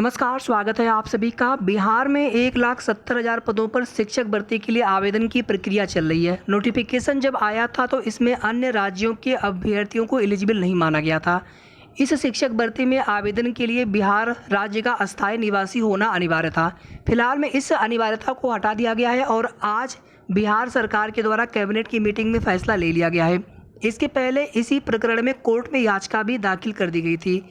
नमस्कार, स्वागत है आप सभी का। बिहार में 1,70,000 पदों पर शिक्षक भर्ती के लिए आवेदन की प्रक्रिया चल रही है। नोटिफिकेशन जब आया था तो इसमें अन्य राज्यों के अभ्यर्थियों को एलिजिबल नहीं माना गया था। इस शिक्षक भर्ती में आवेदन के लिए बिहार राज्य का अस्थायी निवासी होना अनिवार्य था। फिलहाल में इस अनिवार्यता को हटा दिया गया है और आज बिहार सरकार के द्वारा कैबिनेट की मीटिंग में फैसला ले लिया गया है। इसके पहले इसी प्रकरण में कोर्ट में याचिका भी दाखिल कर दी गई थी।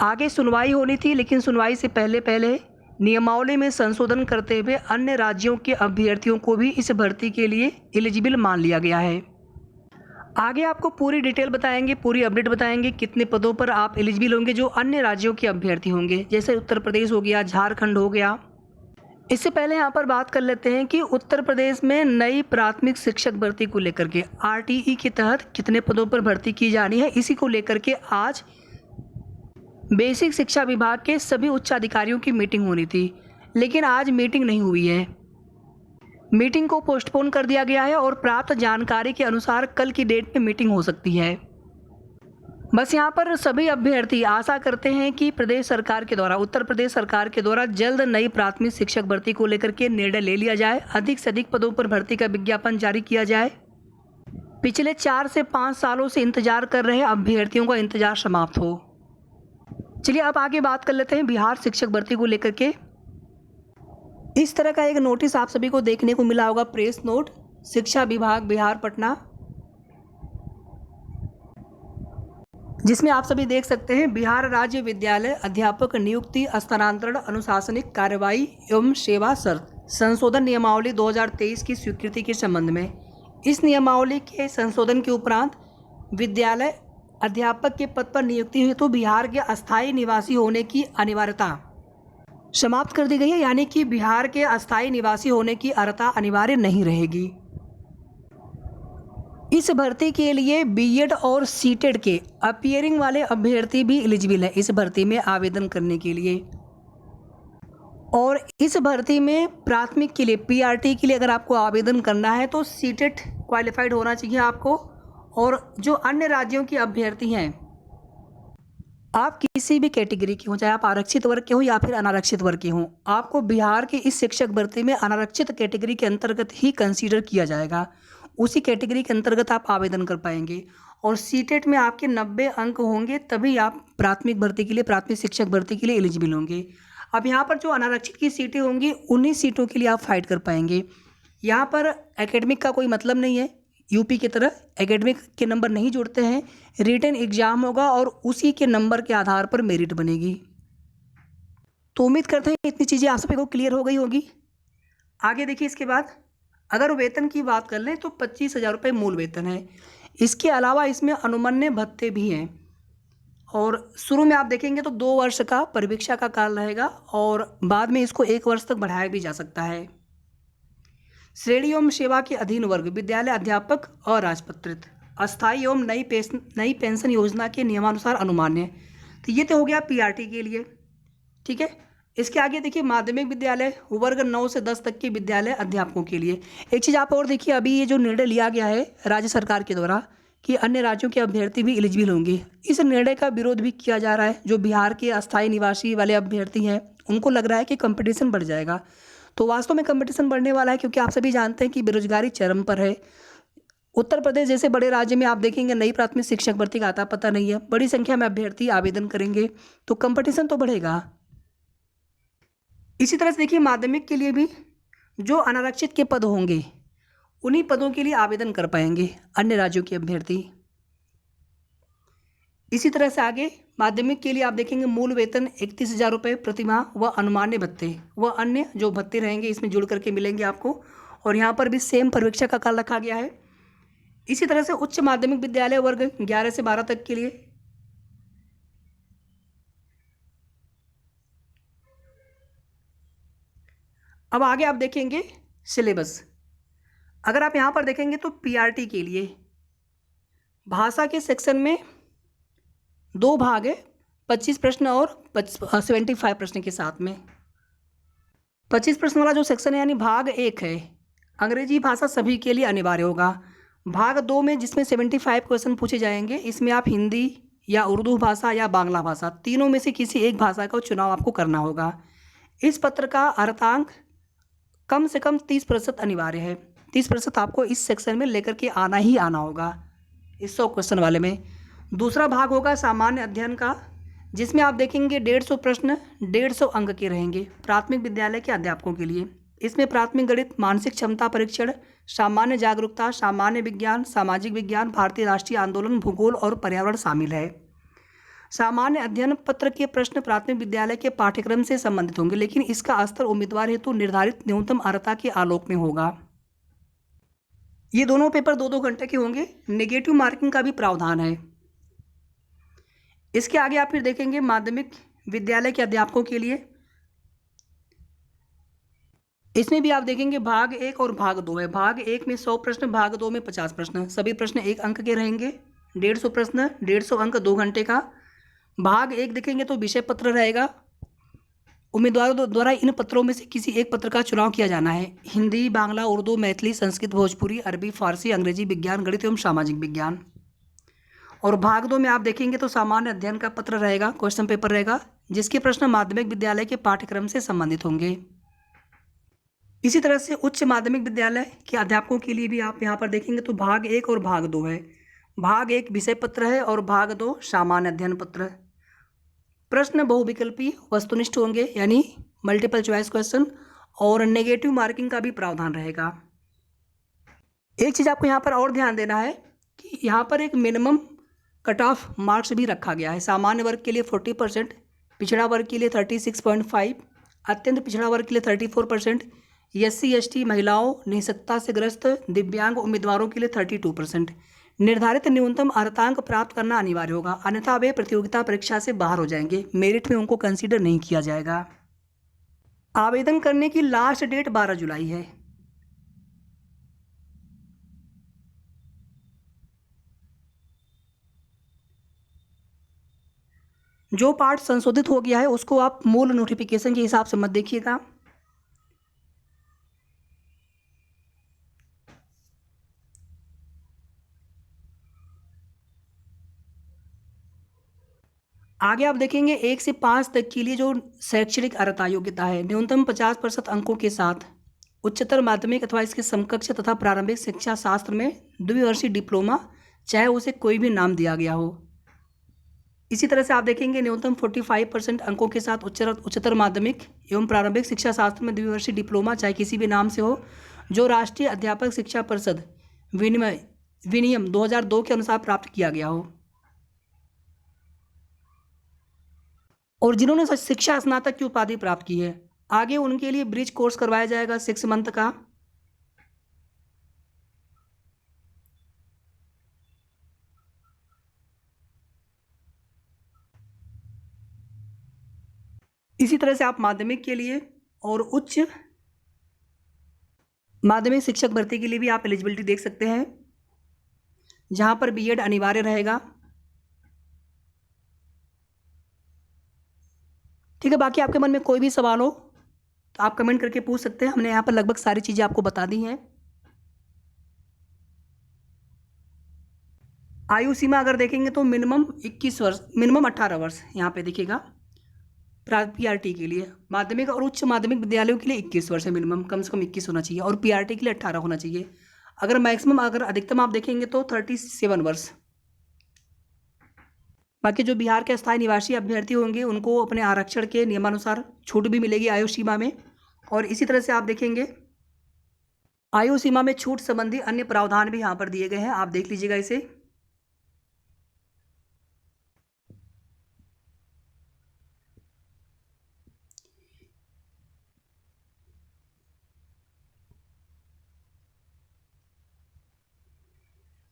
आगे सुनवाई होनी थी, लेकिन सुनवाई से पहले नियमावली में संशोधन करते हुए अन्य राज्यों के अभ्यर्थियों को भी इस भर्ती के लिए एलिजिबल मान लिया गया है। आगे आपको पूरी डिटेल बताएंगे, पूरी अपडेट बताएंगे कितने पदों पर आप एलिजिबल होंगे जो अन्य राज्यों के अभ्यर्थी होंगे, जैसे उत्तर प्रदेश हो गया, झारखंड हो गया। इससे पहले यहाँ पर बात कर लेते हैं कि उत्तर प्रदेश में नई प्राथमिक शिक्षक भर्ती को लेकर के RTE के तहत कितने पदों पर भर्ती की जानी है। इसी को लेकर के आज बेसिक शिक्षा विभाग के सभी उच्च अधिकारियों की मीटिंग होनी थी, लेकिन आज मीटिंग नहीं हुई है। मीटिंग को पोस्टपोन कर दिया गया है और प्राप्त जानकारी के अनुसार कल की डेट में मीटिंग हो सकती है। बस यहाँ पर सभी अभ्यर्थी आशा करते हैं कि उत्तर प्रदेश सरकार के द्वारा जल्द नई प्राथमिक शिक्षक भर्ती को लेकर के निर्णय ले लिया जाए, अधिक से अधिक पदों पर भर्ती का विज्ञापन जारी किया जाए। पिछले 4 से 5 सालों से इंतजार कर रहे अभ्यर्थियों का इंतजार समाप्त हो। चलिए अब आगे बात कर लेते हैं बिहार शिक्षक भर्ती को लेकर के। इस तरह का एक नोटिस आप सभी को देखने को मिला होगा, प्रेस नोट, शिक्षा विभाग बिहार पटना, जिसमें आप सभी देख सकते हैं बिहार राज्य विद्यालय अध्यापक नियुक्ति स्थानांतरण अनुशासनिक कार्रवाई एवं सेवा शर्त संशोधन नियमावली 2023 की स्वीकृति के संबंध में। इस नियमावली के संशोधन के उपरांत विद्यालय अध्यापक के पद पर नियुक्ति हेतु बिहार के अस्थायी निवासी होने की अनिवार्यता समाप्त कर दी गई है, यानी कि बिहार के अस्थायी निवासी होने की अर्हता अनिवार्य नहीं रहेगी। इस भर्ती के लिए बीएड और सीटेड के अपीयरिंग वाले अभ्यर्थी भी एलिजिबल है इस भर्ती में आवेदन करने के लिए। और इस भर्ती में प्राथमिक के लिए PRT के लिए अगर आपको आवेदन करना है तो सीटेड क्वालिफाइड होना चाहिए आपको। और जो अन्य राज्यों के अभ्यर्थी हैं, आप किसी भी कैटेगरी के हों, चाहे आप आरक्षित वर्ग के हों या फिर अनारक्षित वर्ग के हों, आपको बिहार की इस शिक्षक भर्ती में अनारक्षित कैटेगरी के अंतर्गत ही कंसीडर किया जाएगा। उसी कैटेगरी के अंतर्गत आप आवेदन कर पाएंगे। और सीटेट में आपके 90 अंक होंगे, तभी आप प्राथमिक शिक्षक भर्ती के लिए एलिजिबल होंगे। अब यहाँ पर जो अनारक्षित की सीटें होंगी, उन्हीं सीटों के लिए आप फाइट कर पाएंगे। यहाँ पर एकेडमिक का कोई मतलब नहीं है। यूपी की तरह एकेडमिक के नंबर नहीं जोड़ते हैं, रिटन एग्जाम होगा और उसी के नंबर के आधार पर मेरिट बनेगी। तो उम्मीद करते हैं इतनी चीज़ें आप सभी को क्लियर हो गई होगी। आगे देखिए, इसके बाद अगर वेतन की बात कर लें तो 25,000 रुपये मूल वेतन है। इसके अलावा इसमें अनुमन्य भत्ते भी हैं। और शुरू में आप देखेंगे तो 2 वर्ष का परिवीक्षा का काल रहेगा और बाद में इसको 1 वर्ष तक बढ़ाया भी जा सकता है। श्रेणी एवं सेवा के अधीन वर्ग विद्यालय अध्यापक और राजपत्रित अस्थायी एवं नई पेंशन योजना के नियमानुसार अनुमान्य। तो ये तो हो गया PRT के लिए, ठीक है। इसके आगे देखिए, माध्यमिक विद्यालय वर्ग 9 से 10 तक के विद्यालय अध्यापकों के लिए। एक चीज़ आप और देखिए, अभी ये जो निर्णय लिया गया है राज्य सरकार के द्वारा कि अन्य राज्यों के अभ्यर्थी भी एलिजिबल होंगे, इस निर्णय का विरोध भी किया जा रहा है। जो बिहार के अस्थायी निवासी वाले अभ्यर्थी हैं, उनको लग रहा है कि कंपटीशन बढ़ जाएगा। तो वास्तव में कंपटीशन बढ़ने वाला है, क्योंकि आप सभी जानते हैं कि बेरोजगारी चरम पर है। उत्तर प्रदेश जैसे बड़े राज्य में आप देखेंगे नई प्राथमिक शिक्षक भर्ती का आता पता नहीं है, बड़ी संख्या में अभ्यर्थी आवेदन करेंगे तो कंपटीशन तो बढ़ेगा। इसी तरह से देखिए, माध्यमिक के लिए भी जो अनारक्षित के पद होंगे, उन्हीं पदों के लिए आवेदन कर पाएंगे अन्य राज्यों के अभ्यर्थी। इसी तरह से आगे माध्यमिक के लिए आप देखेंगे मूल वेतन 31,000 रुपये प्रतिमाह व अनुमान्य भत्ते व अन्य जो भत्ते रहेंगे इसमें जुड़ करके मिलेंगे आपको। और यहाँ पर भी सेम परिवीक्षा का काल रखा गया है। इसी तरह से उच्च माध्यमिक विद्यालय वर्ग 11 से 12 तक के लिए अब आगे आप देखेंगे सिलेबस। अगर आप यहाँ पर देखेंगे तो PRT के लिए भाषा के सेक्शन में 2 भाग है, 25 प्रश्न और 75 प्रश्न के साथ में। 25 प्रश्न वाला जो सेक्शन है यानी भाग 1 है, अंग्रेजी भाषा सभी के लिए अनिवार्य होगा। भाग 2 में जिसमें 75 क्वेश्चन पूछे जाएंगे, इसमें आप हिंदी या उर्दू भाषा या बांग्ला भाषा, तीनों में से किसी एक भाषा का चुनाव आपको करना होगा। इस पत्र का अर्धांक कम से कम 30% अनिवार्य है। 30% आपको इस सेक्शन में लेकर के आना ही आना होगा, इस 100 क्वेश्चन वाले में। दूसरा भाग होगा सामान्य अध्ययन का, जिसमें आप देखेंगे 150 प्रश्न 150 अंक के रहेंगे प्राथमिक विद्यालय के अध्यापकों के लिए। इसमें प्राथमिक गणित, मानसिक क्षमता परीक्षण, सामान्य जागरूकता, सामान्य विज्ञान, सामाजिक विज्ञान, भारतीय राष्ट्रीय आंदोलन, भूगोल और पर्यावरण शामिल है। सामान्य अध्ययन पत्र के प्रश्न प्राथमिक विद्यालय के पाठ्यक्रम से संबंधित होंगे, लेकिन इसका स्तर उम्मीदवार हेतु निर्धारित न्यूनतम अर्हता के आलोक में होगा। ये दोनों पेपर 2-2 घंटे के होंगे। नेगेटिव मार्किंग का भी प्रावधान है। इसके आगे आप फिर देखेंगे माध्यमिक विद्यालय के अध्यापकों के लिए। इसमें भी आप देखेंगे भाग 1 और भाग 2 है। भाग 1 में 100 प्रश्न, भाग 2 में 50 प्रश्न। सभी प्रश्न 1 अंक के रहेंगे। 150 प्रश्न 150 अंक 2 घंटे का। भाग 1 देखेंगे तो विषय पत्र रहेगा। उम्मीदवारों द्वारा इन पत्रों में से किसी एक पत्र का चुनाव किया जाना है। हिंदी, बांग्ला, उर्दू, मैथिली, संस्कृत, भोजपुरी, अरबी, फारसी, अंग्रेजी, विज्ञान, गणित एवं सामाजिक विज्ञान। और भाग 2 में आप देखेंगे तो सामान्य अध्ययन का पत्र रहेगा, क्वेश्चन पेपर रहेगा, जिसके प्रश्न माध्यमिक विद्यालय के पाठ्यक्रम से संबंधित होंगे। इसी तरह से उच्च माध्यमिक विद्यालय के अध्यापकों के लिए भी आप यहाँ पर देखेंगे तो भाग 1 और भाग 2 है। भाग 1 विषय पत्र है और भाग 2 सामान्य अध्ययन पत्र। प्रश्न बहुविकल्पी वस्तुनिष्ठ होंगे, यानी मल्टीपल चॉइस क्वेश्चन, और नेगेटिव मार्किंग का भी प्रावधान रहेगा। एक चीज़ आपको यहाँ पर और ध्यान देना है कि यहाँ पर एक मिनिमम कट ऑफ मार्क्स भी रखा गया है। सामान्य वर्ग के लिए 40%, पिछड़ा वर्ग के लिए 36.5, अत्यंत पिछड़ा वर्ग के लिए 34%, SC ST महिलाओं, निःशक्तता से ग्रस्त दिव्यांग उम्मीदवारों के लिए 32%। निर्धारित न्यूनतम अर्हतांक प्राप्त करना अनिवार्य होगा, अन्यथा वे प्रतियोगिता परीक्षा से बाहर हो जाएंगे। मेरिट में उनको कंसीडर नहीं किया जाएगा। आवेदन करने की लास्ट डेट 12 जुलाई है। जो पार्ट संशोधित हो गया है उसको आप मूल नोटिफिकेशन के हिसाब से मत देखिएगा। आगे आप देखेंगे 1 से 5 तक के लिए जो शैक्षणिक अर्हता योग्यता है, न्यूनतम 50% अंकों के साथ उच्चतर माध्यमिक अथवा इसके समकक्ष तथा प्रारंभिक शिक्षा शास्त्र में द्विवर्षीय डिप्लोमा, चाहे उसे कोई भी नाम दिया गया हो। इसी तरह से आप देखेंगे न्यूनतम 45% अंकों के साथ उच्चतर माध्यमिक एवं प्रारंभिक शिक्षा शास्त्र में द्विवर्षीय डिप्लोमा, चाहे किसी भी नाम से हो, जो राष्ट्रीय अध्यापक शिक्षा परिषद विनियम 2002 के अनुसार प्राप्त किया गया हो। और जिन्होंने शिक्षा स्नातक की उपाधि प्राप्त की है, आगे उनके लिए ब्रिज कोर्स करवाया जाएगा 6 मंथ का। इसी तरह से आप माध्यमिक के लिए और उच्च माध्यमिक शिक्षक भर्ती के लिए भी आप एलिजिबिलिटी देख सकते हैं, जहां पर बीएड अनिवार्य रहेगा। ठीक है, बाकी आपके मन में कोई भी सवाल हो तो आप कमेंट करके पूछ सकते हैं। हमने यहाँ पर लगभग सारी चीज़ें आपको बता दी हैं। आयु सीमा अगर देखेंगे तो मिनिमम 21 वर्ष, मिनिमम 18 वर्ष यहाँ पे देखिएगा। पीआरटी के लिए माध्यमिक और उच्च माध्यमिक विद्यालयों के लिए 21 वर्ष है मिनिमम, कम से कम 21 होना चाहिए, और पीआरटी के लिए 18 होना चाहिए। अगर मैक्सिमम, अगर अधिकतम आप देखेंगे तो 37 वर्ष। बाकी जो बिहार के स्थायी निवासी अभ्यर्थी होंगे उनको अपने आरक्षण के नियमानुसार छूट भी मिलेगी आयु सीमा में। और इसी तरह से आप देखेंगे आयु सीमा में छूट संबंधी अन्य प्रावधान भी यहाँ पर दिए गए हैं, आप देख लीजिएगा इसे।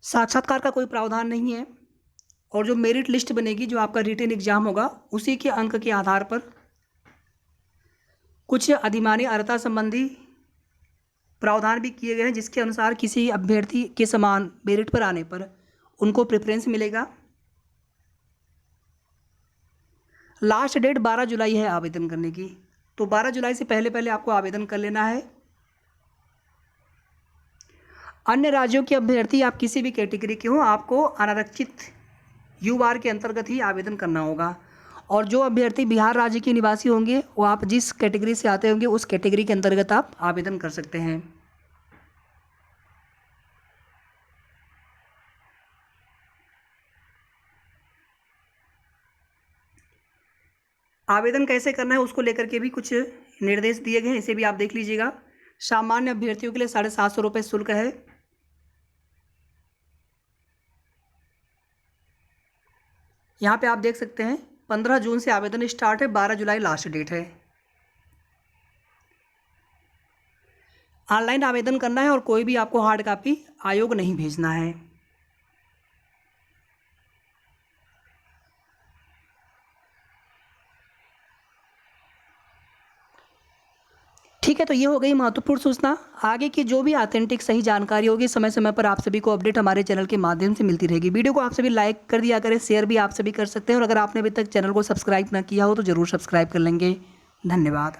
साक्षात्कार का कोई प्रावधान नहीं है, और जो मेरिट लिस्ट बनेगी, जो आपका रिटन एग्जाम होगा, उसी के अंक के आधार पर कुछ अधिमानी अर्हता संबंधी प्रावधान भी किए गए हैं, जिसके अनुसार किसी अभ्यर्थी के समान मेरिट पर आने पर उनको प्रेफरेंस मिलेगा। लास्ट डेट 12 जुलाई है आवेदन करने की, तो 12 जुलाई से पहले पहले आपको आवेदन कर लेना है। अन्य राज्यों के अभ्यर्थी आप किसी भी कैटेगरी के हों, आपको अनारक्षित यू बार के अंतर्गत ही आवेदन करना होगा। और जो अभ्यर्थी बिहार राज्य के निवासी होंगे वो आप जिस कैटेगरी से आते होंगे उस कैटेगरी के अंतर्गत आप आवेदन कर सकते हैं। आवेदन कैसे करना है उसको लेकर के भी कुछ निर्देश दिए गए हैं, इसे भी आप देख लीजिएगा। सामान्य अभ्यर्थियों के लिए 750 रुपये शुल्क है। यहाँ पे आप देख सकते हैं 15 जून से आवेदन स्टार्ट है, 12 जुलाई लास्ट डेट है। ऑनलाइन आवेदन करना है और कोई भी आपको हार्ड कॉपी आयोग नहीं भेजना है। ठीक है, तो ये हो गई महत्वपूर्ण सूचना। आगे की जो भी ऑथेंटिक सही जानकारी होगी समय समय पर आप सभी को अपडेट हमारे चैनल के माध्यम से मिलती रहेगी। वीडियो को आप सभी लाइक कर दिया करें, शेयर भी आप सभी कर सकते हैं और अगर आपने अभी तक चैनल को सब्सक्राइब ना किया हो तो ज़रूर सब्सक्राइब कर लेंगे। धन्यवाद।